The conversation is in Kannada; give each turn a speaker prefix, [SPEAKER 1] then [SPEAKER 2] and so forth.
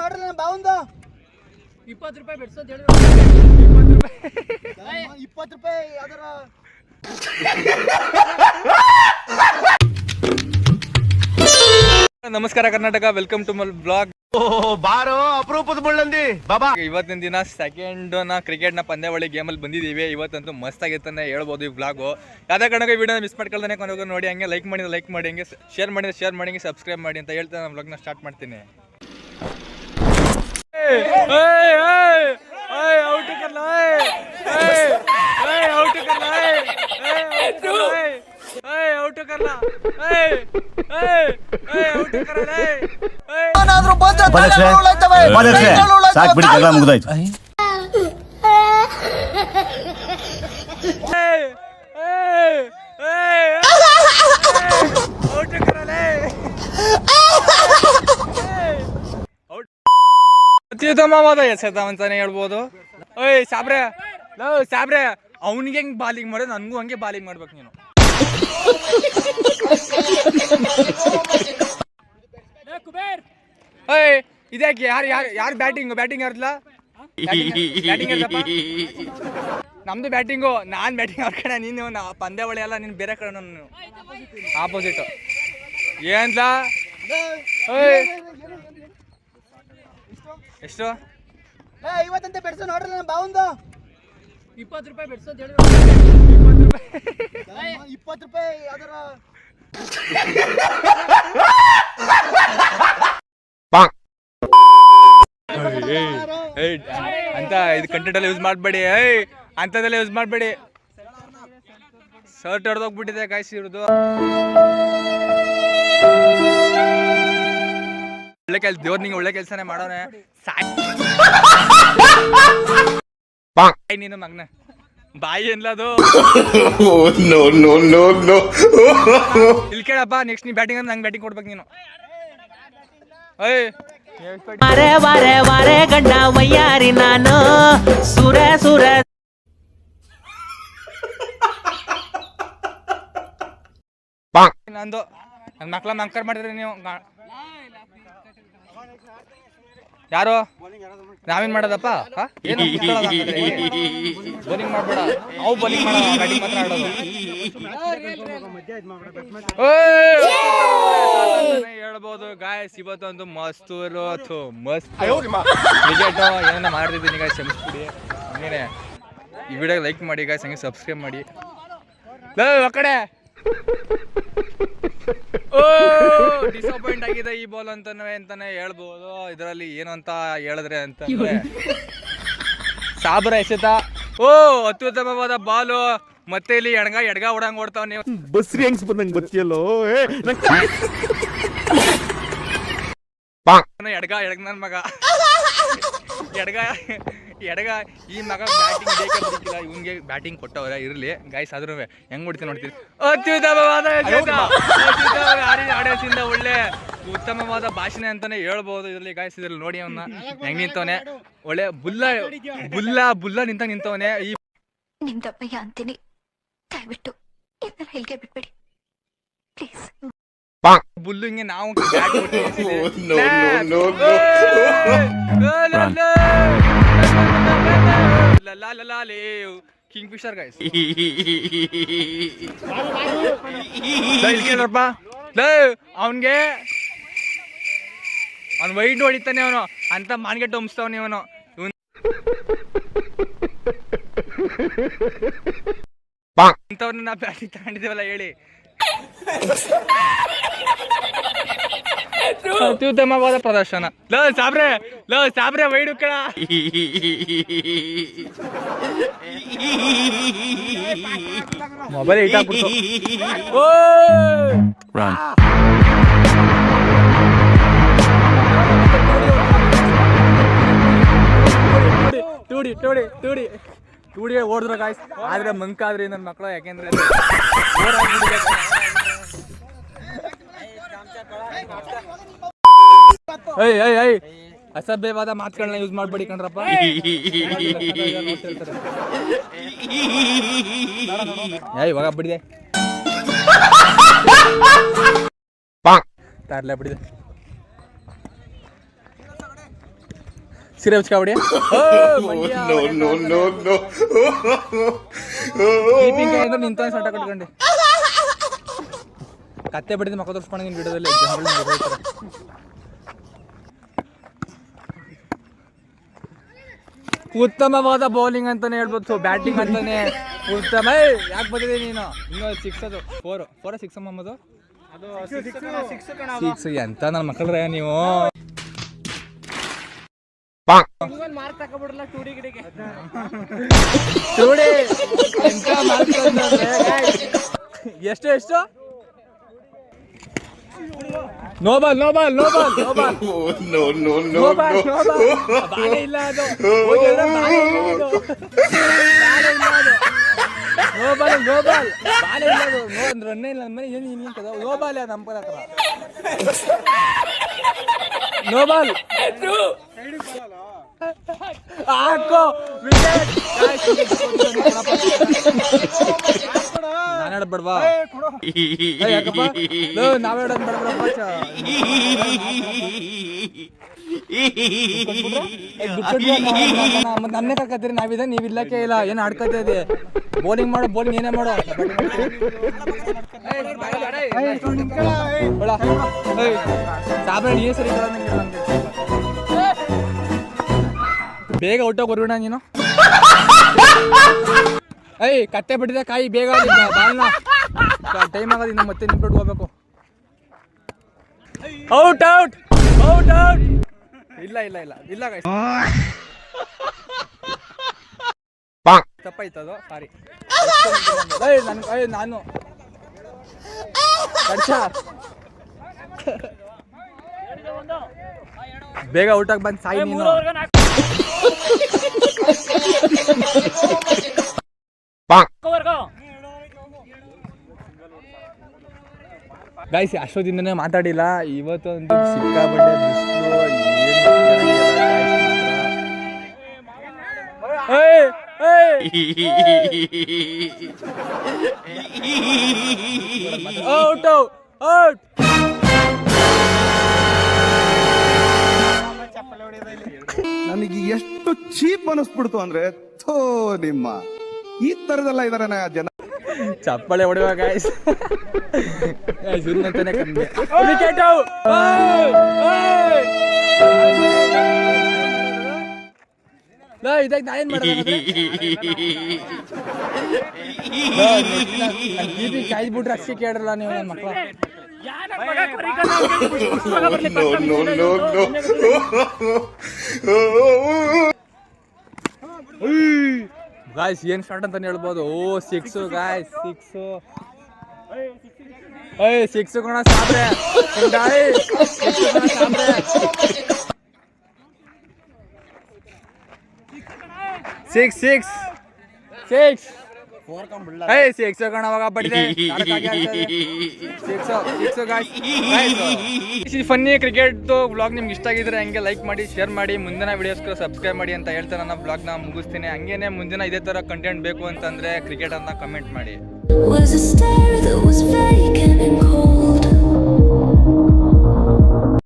[SPEAKER 1] ನೋಡ್ರಿ ನಮ್ಮ ಬಾವಂದು
[SPEAKER 2] 20 ರೂಪಾಯಿ ಬೆಡ್ಸೋ ಅಂತ ಹೇಳಿ
[SPEAKER 1] 20 ರೂಪಾಯಿ ಅದರ
[SPEAKER 3] ನಮಸ್ಕಾರ Karnataka, welcome to my blog.
[SPEAKER 4] ಬಾರೋ ಅಪರೂಪದ ಮುಳ್ಳಂದಿ ಬಾಬಾ.
[SPEAKER 3] ಇವತ್ತಿನ ದಿನ ಸೆಕೆಂಡ್ ಕ್ರಿಕೆಟ್ನ ಪಂದ್ಯಾವಳಿ ಗೇಮಲ್ಲಿ ಬಂದಿದ್ದೀವಿ. ಇವತ್ತಂತೂ ಮಸ್ತ್ ಆಗಿರ್ತಾನೆ ಹೇಳ್ಬೋದು ಈ ಬ್ಲಾಗು. ಯಾವುದೇ ಕಾರಣಕ್ಕೆ ವಿಡಿಯೋ ಮಿಸ್ ಮಾಡ್ಕೊಳ್ತಾನೆ ಕೊನೆಗೂ ನೋಡಿ. ಹಂಗೆ ಲೈಕ್ ಮಾಡಿ, ಹಂಗೆ ಶೇರ್ ಮಾಡಿ, ಹಂಗೆ ಸಬ್ಸ್ಕ್ರೈಬ್ ಮಾಡಿ ಅಂತ ಹೇಳ್ತಾ ನಾನು ಬ್ಲಾಗ್ನ ಸ್ಟಾರ್ಟ್ ಮಾಡ್ತೀನಿ.
[SPEAKER 4] ಸಾಕ್ ಬಿಡಿ, ಜಗಳ ಮುಗ್ದಾಯ್ತು.
[SPEAKER 3] ಅತ್ಯುತ್ತಮವಾದ ಎಸೆತ ಅಂತಾನೆ ಹೇಳ್ಬೋದು. ಓಯ್ ಸಾಬ್ರೆ, ಸಾಬ್ರೆ ಅವ್ನಿಗೆ ಹೆಂಗ್ ಬಾಲಿಂಗ್ ಮಾಡೋದು ನನ್ಗೂ ಹಂಗೆ ಬಾಲಿಂಗ್ ಮಾಡ್ಬೇಕು ನೀನು. ಓಯ್ ಇದ್ಯಾಕೆ ಯಾರು ಬ್ಯಾಟಿಂಗ್ ಯಾರ್ದಲ್ಲ? ನಮ್ದು ಬ್ಯಾಟಿಂಗು, ನಾನ್ ಬ್ಯಾಟಿಂಗ್ ಅವ್ರ ಕಡೆ, ನೀನು ಪಂದ್ಯಾವಳಿ ಅಲ್ಲ, ನೀನು ಬೇರೆ ಕಡೆ, ನಾನು ಆಪೋಸಿಟ್. ಏನ್ಲ ಎಷ್ಟು
[SPEAKER 1] 50 ಅಂತ ಬೆಡ್ಸೋ ನೋಡ್ರಿ ನಮ್ಮ ಬಾವಂದು
[SPEAKER 2] 20 ರೂಪಾಯಿ ಬೆಡ್ಸೋ ಅಂತ ಹೇಳಿ
[SPEAKER 1] 20 ರೂಪಾಯಿ ಅದರ
[SPEAKER 3] ಅಂತ ಇದು ಕಂಟೆಂಟ್ ಎಲ್ಲ ಯೂಸ್ ಮಾಡಬೇಡಿ. ಅಂತದೆಲ್ಲ ಯೂಸ್ ಮಾಡಬೇಡಿ. ಶರ್ಟ್ ಹೊಡೆದೋಗ್ಬಿಟ್ಟಿದೆ ಗಾಯ್ಸ್ ಇವ್ರದ್ದು. ಒಳ್ಳೆ ಕೆಲಸ, ದೇವ್ರ ನಿಂಗೆ ಒಳ್ಳೆ ಕೆಲಸನೇ ಮಾಡೋನೆ. ನೀನು ಮಗ್ನ ಬಾಯಿ ಎನ್ಲದು ಇಲ್ಲಿ ಕೇಳಪ್ಪ. ನೆಕ್ಸ್ಟ್ ನೀ ಬ್ಯಾಟಿಂಗ್ ಅಂದ್ರೆ ನಂಗೆ ಬ್ಯಾಟಿಂಗ್ ಕೊಡ್ಬೇಕು ನೀನು.
[SPEAKER 5] ವಾರೆ ಗಂಡ ವಯ್ಯಾರಿ ನಾನು ಸುರ
[SPEAKER 3] ನಂದು ನನ್ನ ಮಕ್ಳ ಮಂಕರ್ ಮಾಡಿದ್ರಿ ನೀವು. ಯಾರು ನಾವೇನ್ ಮಾಡೋದಪ್ಪ? ಏನು ಬೌಲಿಂಗ್ ಮಾಡ್ಬೇಡ, ನಾವು ಬೌಲಿಂಗ್ ಮಾಡೋ, ಬ್ಯಾಟಿಂಗ್ ಮಾತ್ರ ಆಡೋದು. ಹೇಳ್ಬೋದು ಗಾಯ್ಸ್, ಇವತ್ತೊಂದು ಮಸ್ತ್ ಕ್ರಿಕೆಟ್ ಏನನ್ನ ಮಾಡ್ತಿದ್ದೀನಿ ಗಾಯ್ಸ್, ಕ್ಷಮಿಸ್ಬಿಡಿ. ಹಂಗೇನೆ ಈ ವಿಡಿಯೋಗೆ ಲೈಕ್ ಮಾಡಿ ಗಾಯ್ಸ್, ಹಂಗೆ ಸಬ್ಸ್ಕ್ರೈಬ್ ಮಾಡಿ. ಆ ಕಡೆ ಡಿಸಪಾಯಿಂಟ್ ಆಗಿದೆ ಈ ಬಾಲ್ ಅಂತಾನೆ ಹೇಳ್ಬೋದು. ಇದರಲ್ಲಿ ಏನು ಅಂತ ಹೇಳಿದ್ರೆ ಅಂತಂದ್ರೆ ಸಾಬ್ರ ಎಸೆತ. ಅತ್ಯುತ್ತಮವಾದ ಬಾಲು. ಮತ್ತೆ ಇಲ್ಲಿ ಎಡಗ ಹೊಡಂಗ್ ಓಡ್ತಾವ. ನೀವು
[SPEAKER 4] ಬಸ್ರಿ ಹೆಂಗ್ಸ್ ಬಂದಂಗ್ ಬತ್ತಿಯಲ್ಲೋ.
[SPEAKER 3] ಎಡಗ ನನ್ ಮಗ ಎಡಗ ಈ ಮಗ ಬ್ಯಾಟಿಂಗ್ ಬೇಕೇ ಬಿಡಿಲ್ಲ. ಇವನ್ಗೆ ಬ್ಯಾಟಿಂಗ್ ಕೊಟ್ಟವ್ರೆ, ಇರ್ಲಿ ಗಾಯ್ಸ್. ಆದ್ರೂ ಹೆಂಗ್ ಹೊಡಿತೀನಿ ನೋಡ್ತೀರಿ. ಅತ್ಯುತ್ತಮವಾದ ಆಡಿಯನ್ಸ್ ಇಂದ ಒಳ್ಳೆ ಉತ್ತಮವಾದ ಭಾಷಣೆ ಅಂತಾನೆ ಹೇಳ್ಬೋದು ಇದ್ರಲ್ಲಿ ಗಾಯ್ಸ್. ಇದ್ರಲ್ಲಿ ನೋಡಿ ಅವನ್ನ ಹೆಂಗ್ ನಿಂತವನೆ, ಒಳ್ಳೆ ಬುಲ್ಲ ನಿಂತವನೆ. ಈ
[SPEAKER 6] ನಿಮ್ದಪ್ಪಯ್ಯ ಅಂತೀನಿ, ದಯವಿಟ್ಟು ಹೇಳಿಕೆ ಬಿಟ್ಬಿಡಿ ಪ್ಲೀಸ್.
[SPEAKER 3] ಬುಲ್ಲು ಹಿಂಗೆ ನಾವು ಕಿಂಗ್ ಫಿಶರ್ ಗಾಯ್ಸ್. ಅವನ್ಗೆ ಅವ್ನು ವೈಡ್ ಹೊಡಿತಾನೆ, ಅವನು ಅಂತ ಮಾನ್ಗೆಟ್ ಹೊಮ್ಸ್ತಾವನೆ ಇವನು. ಇಂಥವ್ರನ್ನ ನಾ ಬ್ಯಾಟಿಂಗ್ ತಗೊಂಡಿದ್ದೇವಲ್ಲ ಹೇಳಿ. ಅತ್ಯುತ್ತಮವಾದ ಪ್ರದರ್ಶನ. ಸಾಬ್ರೆ ವೈಡು ಕಣ. ಮೊಬೈಲ್ ಇಟ್ಟಾಕ್ಬಿಡ್ತು. ಟೂಡಿ ಓಡಿದ್ರು ಗಾಯ್ಸ್. ಆದ್ರೆ ಮಂಕಾದ್ರಿ ನನ್ನ ಮಕ್ಕಳು, ಯಾಕೆಂದ್ರೆ ಅಸಭ್ಯವಾದ ಮಾತುಗಳನ್ನ ಯೂಸ್ ಮಾಡ್ಬೇಡಿ ಕಣ್ರಪ್ಪ. ಇವಾಗ ಬಿಡಿದೆ ತರ್ಲೆ ಬಿಡಿದೆ. ಸೀರೆ ಹಚ್ಕೊಬಿಡಿ ಅಂದ್ರೆ ನಿಂತ ಸೊಂಟ ಕಟ್ಕೊಂಡು ಕತ್ತೆ ಬಿಡಿದ ಮಕ್ಕ ತೋರಿಸ್ಕೊಂಡು ನಿನ್ನ ವಿಡಿಯೋದಲ್ಲಿ ಉತ್ತಮವಾದ ಬೌಲಿಂಗ್ ಅಂತಾನೆ ಹೇಳ್ಬೋದು, ಬ್ಯಾಟಿಂಗ್ ಅಂತಾನೆ ಉತ್ತಮ. ಯಾಕೆ ಬಂದಿದೆ ನೀನು? ಇನ್ನು 6 ಅದು 4 6 ಮೊಹಮ್ಮದು 6 ಎಂತ ನನ್ನ ಮಕ್ಕಳ್ರೆ ನೀವು.
[SPEAKER 2] ಮಾರ್ಕ್ ತಗೊಬಿಡ್ಲ ಟೂಡಿ ಗಿಡಿಗೆ
[SPEAKER 3] ಎಷ್ಟು ನೋಬಾಲ್ ಇಲ್ಲ ಅದು ರನ್ನೇ ಇಲ್ಲ ಮನೆ ಏನು ನೋಬಾಲ್ ನಮ್ಮ ನೋಬಾಲ್ ಹಾಕೋ ನಾನು ಆಡಬೇಡ್ವಾ ಯಾಕಪ್ಪ ನಾವೇ ಆಡೋದು ಬೇಡಪ್ಪ ನನ್ನೇ ಕರ್ಕತ್ತೀರಿ ನಾವಿದೆ ನೀವು ಇಲ್ಲಕ್ಕೆ ಇಲ್ಲ ಏನು ಆಡ್ಕೊತಾ ಇದೆ ಬೌಲಿಂಗ್ ಮಾಡೋ ಬೌಲಿಂಗ್ ಏನೇ ಮಾಡೋ ಸಾಬ್ರ ನೀ ಸರಿ ಬೇಗ ಔಟಾಗಿ ಬರ್ಬೇಡ ನೀನು. ಕತ್ತೆ ಬಿಟ್ಟಿದೆ ಕಾಯಿ ಬೇಗ ಬಾಲ್ನ ಟೈಮ್ ಆಗೋದಿನ್ನ ಮತ್ತೆ ನಿಂತ್ಬಿಟ್ಟು ಹೋಗ್ಬೇಕು. ಔಟ್ ಔಟ್ ಔಟ್ ಔಟ್ ಇಲ್ಲ ಇಲ್ಲ ಇಲ್ಲ ಇಲ್ಲ ತಪ್ಪಾಯ್ತದು ಸಾರಿ. ನಾನು ಬೇಗ ಔಟಾಗಿ ಬಂದು ಸಾಯಿ ನೀನು. ಗೈಸ್ ಅಷ್ಟೊತ್ತಿಂದನೇ ಮಾತಾಡಿಲ್ಲ, ಇವತ್ತೊಂದು ಸಿಕ್ಕಾಪಟ್ಟೆ ಬಿಸಿಲು ಔಟ್ ಔಟ್.
[SPEAKER 7] ನನಗೆ ಎಷ್ಟು ಚೀಪ್ ಅನಿಸ್ಬಿಡ್ತು ಅಂದ್ರೆ ಥೋ ನಿಮ್ಮ ಈ ತರದೆಲ್ಲ ಇದಾರೆ ಜನ.
[SPEAKER 3] ಚಪ್ಪಳೆ ಹೊಡೆಯುವ ಗಾಯ್ಸ್ ಅಂತಾನೆ ಕಮ್ಮಿ. ವಿಕೆಟ್ ಇದಾಗ ನಾ ಏನ್ ಮಾಡೋದು ಕಾಯ್ಬಿಟ್ರೆ ಅಷ್ಟೇ ಕೇಳ್ರಲ್ಲ ನೀವು ನನ್ನ ಮಕ್ಕಳು. ಗಾಯ್ಸ್ ಏನ್ ಶಾಟ್ ಅಂತ ಹೇಳ್ಬೋದು. ಓ 6 ಗಾಯ್ಸ್ 6 ಕಣ ಸಾಬ್ರೆ 6 ಕಣ ಅವಾಗ ಬಡಿದೆ. ಫನ್ನಿ ಕ್ರಿಕೆಟ್ ವ್ಲಾಗ್ ನಿಮ್ಗೆ ಇಷ್ಟ ಆಗಿದ್ರೆ ಹಂಗೆ ಲೈಕ್ ಮಾಡಿ, ಶೇರ್ ಮಾಡಿ, ಮುಂದಿನ ವಿಡಿಯೋಸ್ಗೆ ಸಬ್ಸ್ಕ್ರೈಬ್ ಮಾಡಿ ಅಂತ ಹೇಳ್ತಾ ನನ್ನ ವ್ಲಾಗ್ನ ಮುಗಿಸ್ತೀನಿ. ಹಂಗೇನೆ ಮುಂದಿನ ಇದೇ ಥರ ಕಂಟೆಂಟ್ ಬೇಕು ಅಂತಂದರೆ ಕ್ರಿಕೆಟ್ ಅಂತ ಕಮೆಂಟ್ ಮಾಡಿ.
[SPEAKER 6] Was a stare that was fake.